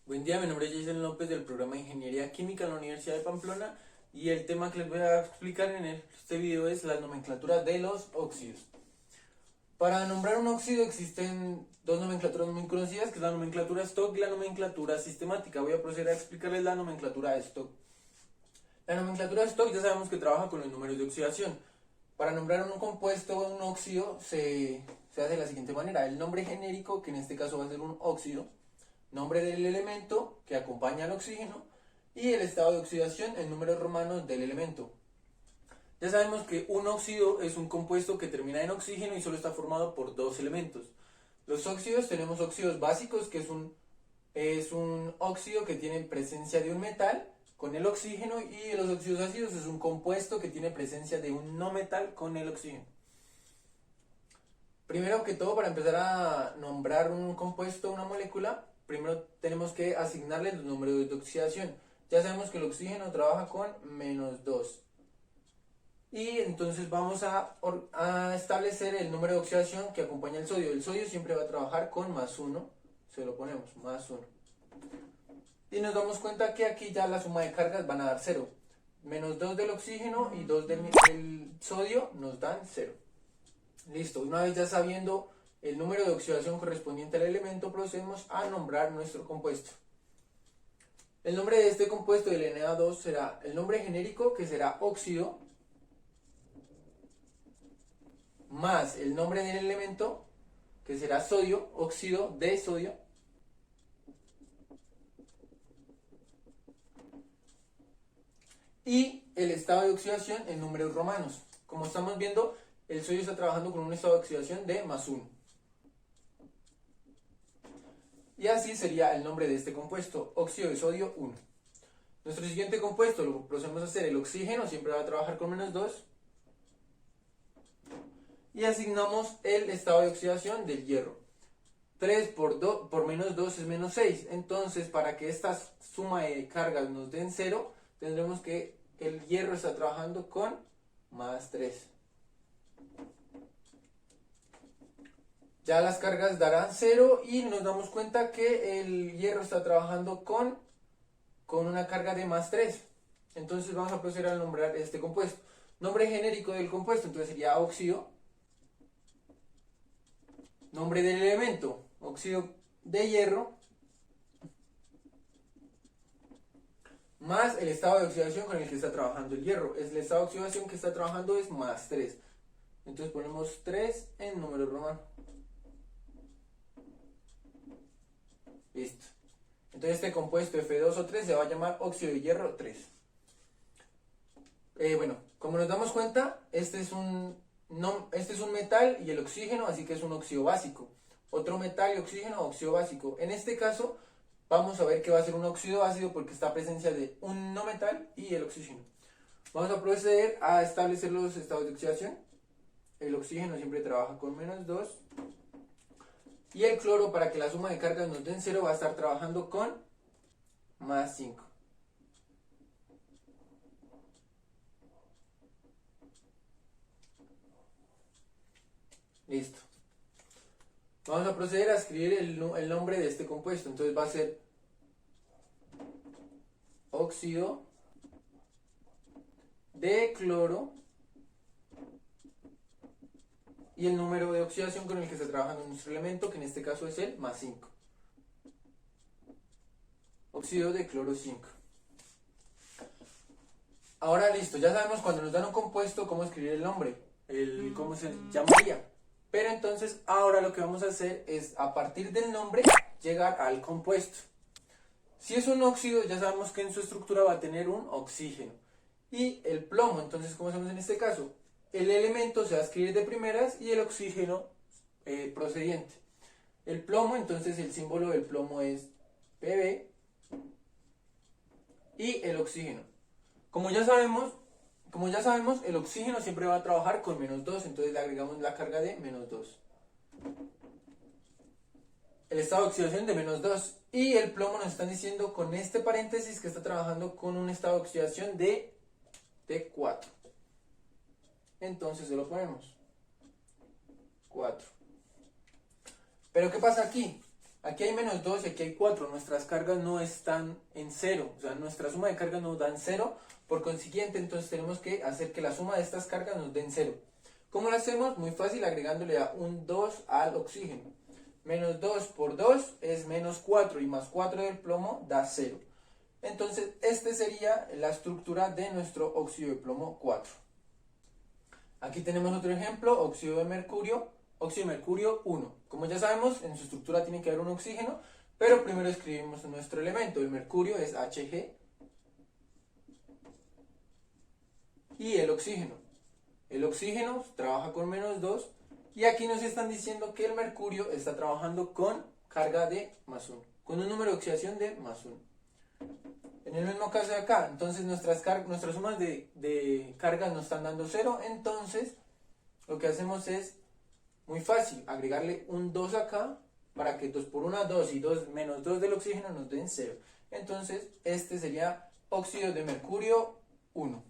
Buen día, mi nombre es Jason López del programa de Ingeniería Química en la Universidad de Pamplona y el tema que les voy a explicar en este video es la nomenclatura de los óxidos. Para nombrar un óxido existen dos nomenclaturas muy conocidas, que es la nomenclatura Stock y la nomenclatura sistemática. Voy a proceder a explicarles la nomenclatura Stock. La nomenclatura Stock ya sabemos que trabaja con los números de oxidación. Para nombrar un compuesto o un óxido se hace de la siguiente manera. El nombre genérico, que en este caso va a ser un óxido, nombre del elemento que acompaña al oxígeno y el estado de oxidación en números romanos del elemento. Ya sabemos que un óxido es un compuesto que termina en oxígeno y solo está formado por dos elementos. Los óxidos, tenemos óxidos básicos, que es un óxido que tiene presencia de un metal con el oxígeno, y los óxidos ácidos es un compuesto que tiene presencia de un no metal con el oxígeno. Primero que todo, para empezar a nombrar un compuesto o una molécula, primero tenemos que asignarle los números de oxidación. Ya sabemos que el oxígeno trabaja con -2. Y entonces vamos a establecer el número de oxidación que acompaña el sodio. El sodio siempre va a trabajar con +1. Se lo ponemos, +1. Y nos damos cuenta que aquí ya la suma de cargas van a dar 0. -2 del oxígeno y 2 del sodio nos dan 0. Listo, una vez ya sabiendo el número de oxidación correspondiente al elemento, procedemos a nombrar nuestro compuesto. El nombre de este compuesto del Na2 será el nombre genérico, que será óxido, más el nombre del elemento, que será sodio, óxido de sodio, y el estado de oxidación en números romanos. Como estamos viendo, el sodio está trabajando con un estado de oxidación de +1. Y así sería el nombre de este compuesto, óxido de sodio 1. Nuestro siguiente compuesto lo procedemos a hacer el oxígeno, siempre va a trabajar con -2. Y asignamos el estado de oxidación del hierro. 3 por -2 es -6. Entonces, para que esta suma de cargas nos den 0, tendremos que el hierro está trabajando con +3. Ya las cargas darán 0 y nos damos cuenta que el hierro está trabajando con una carga de +3. Entonces vamos a proceder a nombrar este compuesto. Nombre genérico del compuesto, entonces sería óxido. Nombre del elemento, óxido de hierro, más el estado de oxidación con el que está trabajando el hierro. El estado de oxidación que está trabajando es +3. Entonces ponemos 3 en número romano. Listo. Entonces este compuesto F2O3 se va a llamar óxido de hierro 3. Bueno, como nos damos cuenta, este es un metal y el oxígeno, así que es un óxido básico. Otro metal y oxígeno, óxido básico. En este caso, vamos a ver que va a ser un óxido ácido porque está en presencia de un no metal y el oxígeno. Vamos a proceder a establecer los estados de oxidación. El oxígeno siempre trabaja con -2. Y el cloro, para que la suma de cargas nos den 0, va a estar trabajando con +5. Listo. Vamos a proceder a escribir el nombre de este compuesto. Entonces va a ser óxido de cloro y el número de oxidación con el que está trabajando nuestro elemento, que en este caso es el +5. Óxido de cloro 5. Ahora listo, ya sabemos cuando nos dan un compuesto cómo escribir el nombre, cómo se llamaría. Pero entonces ahora lo que vamos a hacer es, a partir del nombre, llegar al compuesto. Si es un óxido, ya sabemos que en su estructura va a tener un oxígeno. Y el plomo, entonces, ¿cómo hacemos en este caso? El elemento se va a escribir de primeras y el oxígeno procediente. El plomo, entonces el símbolo del plomo es Pb. Y el oxígeno. Como ya sabemos, el oxígeno siempre va a trabajar con -2, entonces le agregamos la carga de -2. El estado de oxidación de -2. Y el plomo nos están diciendo con este paréntesis que está trabajando con un estado de oxidación de T4. Entonces se lo ponemos 4. Pero ¿qué pasa aquí? Aquí hay menos 2 y aquí hay 4. Nuestras cargas no están en 0. O sea, nuestra suma de cargas nos dan 0. Por consiguiente, entonces tenemos que hacer que la suma de estas cargas nos den 0. ¿Cómo lo hacemos? Muy fácil, agregándole un 2 al oxígeno. Menos 2 por 2 es menos 4 y más 4 del plomo da 0. Entonces, esta sería la estructura de nuestro óxido de plomo 4. Aquí tenemos otro ejemplo, óxido de mercurio 1. Como ya sabemos, en su estructura tiene que haber un oxígeno, pero primero escribimos nuestro elemento. El mercurio es Hg y el oxígeno. El oxígeno trabaja con menos 2 y aquí nos están diciendo que el mercurio está trabajando con carga de +1, con un número de oxidación de +1. En el mismo caso de acá, entonces nuestras sumas de cargas nos están dando 0, entonces lo que hacemos es muy fácil, agregarle un 2 acá para que 2 por 1, 2 y 2 menos 2 del oxígeno nos den 0. Entonces este sería óxido de mercurio 1.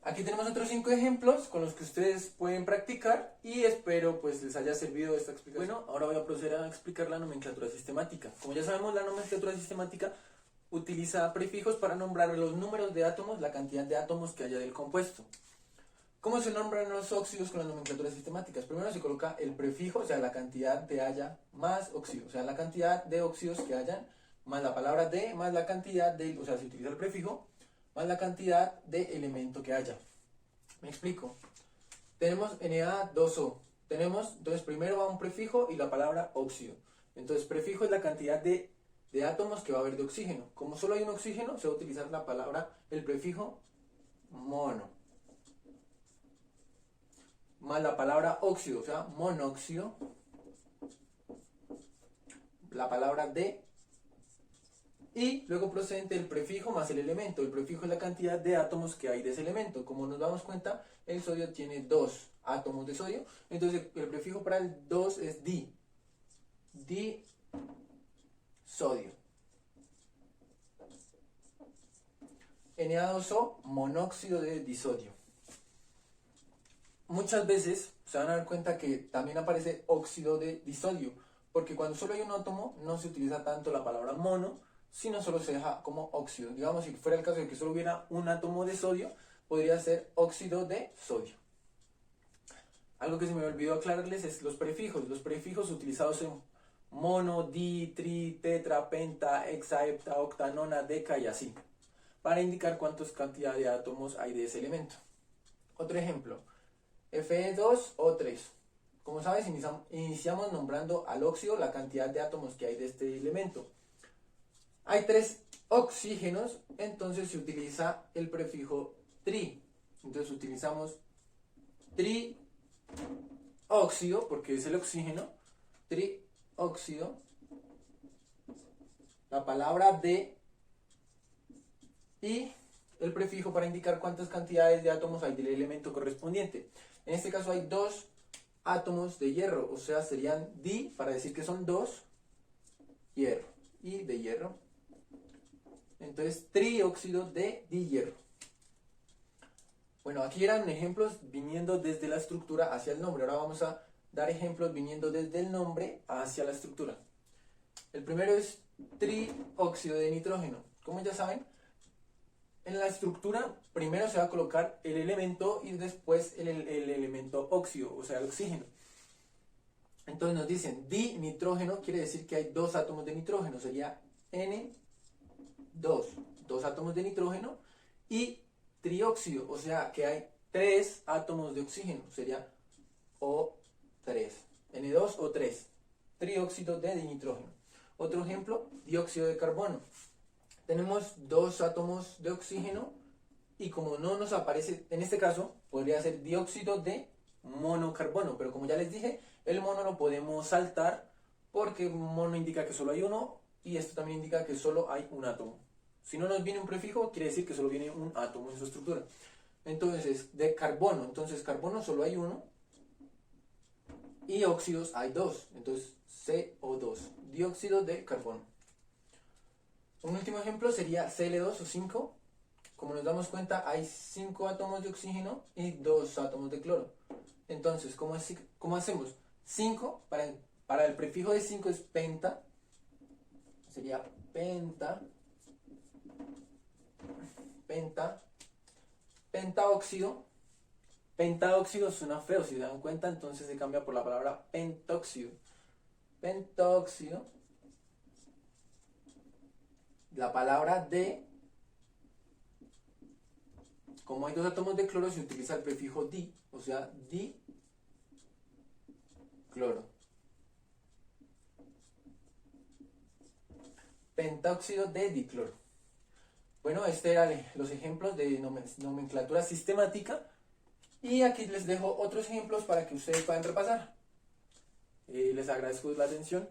Aquí tenemos otros 5 ejemplos con los que ustedes pueden practicar y espero pues les haya servido esta explicación. Bueno, ahora voy a proceder a explicar la nomenclatura sistemática. Como ya sabemos, la nomenclatura sistemática utiliza prefijos para nombrar los números de átomos, la cantidad de átomos que haya del compuesto. ¿Cómo se nombran los óxidos con las nomenclaturas sistemáticas? Primero se coloca el prefijo, o sea, la cantidad de haya más óxido, o sea, la cantidad de óxidos que hayan, más la palabra de, más la cantidad de, o sea, se utiliza el prefijo, más la cantidad de elemento que haya. Me explico. Tenemos Na2O. Entonces primero va un prefijo y la palabra óxido. Entonces prefijo es la cantidad de átomos que va a haber de oxígeno. Como solo hay un oxígeno, se va a utilizar el prefijo mono. Más la palabra óxido, o sea, monóxido. La palabra de. Y luego procedente el prefijo más el elemento. El prefijo es la cantidad de átomos que hay de ese elemento. Como nos damos cuenta, el sodio tiene 2 átomos de sodio. Entonces el prefijo para el 2 es di. Sodio. Na2O, monóxido de disodio. Muchas veces se van a dar cuenta que también aparece óxido de disodio, porque cuando solo hay un átomo no se utiliza tanto la palabra mono, sino solo se deja como óxido. Digamos, si fuera el caso de que solo hubiera un átomo de sodio, podría ser óxido de sodio. Algo que se me olvidó aclararles es los prefijos. Los prefijos utilizados en mono, di, tri, tetra, penta, hexa, hepta, octa, nona, deca y así, para indicar cuántas cantidad de átomos hay de ese elemento. Otro ejemplo, Fe2O3. Como sabes, iniciamos nombrando al óxido la cantidad de átomos que hay de este elemento. Hay 3 oxígenos, entonces se utiliza el prefijo tri. Entonces utilizamos trióxido, porque es el oxígeno, trióxido, la palabra de y el prefijo para indicar cuántas cantidades de átomos hay del elemento correspondiente. En este caso hay 2 átomos de hierro, o sea, serían di, para decir que son 2, hierro, y de hierro. Entonces, trióxido de dihierro. Bueno, aquí eran ejemplos viniendo desde la estructura hacia el nombre. Ahora vamos a dar ejemplos viniendo desde el nombre hacia la estructura. El primero es trióxido de nitrógeno. Como ya saben, en la estructura primero se va a colocar el elemento y después el elemento óxido, o sea, el oxígeno. Entonces nos dicen dinitrógeno, quiere decir que hay 2 átomos de nitrógeno, sería N2, 2 átomos de nitrógeno, y trióxido, o sea que hay 3 átomos de oxígeno, sería O3, N2O3, trióxido de dinitrógeno. Otro ejemplo, dióxido de carbono. Tenemos 2 átomos de oxígeno y como no nos aparece, en este caso podría ser dióxido de monocarbono, pero como ya les dije, el mono lo podemos saltar porque mono indica que solo hay uno y esto también indica que solo hay un átomo. Si no nos viene un prefijo, quiere decir que solo viene un átomo en su estructura. Entonces, de carbono, carbono solo hay uno y óxidos hay 2, entonces CO2, dióxido de carbono. Un último ejemplo sería Cl2 o 5. Como nos damos cuenta, hay 5 átomos de oxígeno y 2 átomos de cloro. Entonces, ¿cómo hacemos? 5, para Para el prefijo de 5 es penta, sería penta, pentaóxido. Pentaóxido suena feo, si se dan cuenta, entonces se cambia por la palabra pentóxido. Pentóxido. La palabra de, como hay dos átomos de cloro, se utiliza el prefijo di, o sea, dicloro. Pentóxido de dicloro. Bueno, este eran los ejemplos de nomenclatura sistemática. Y aquí les dejo otros ejemplos para que ustedes puedan repasar. Les agradezco la atención.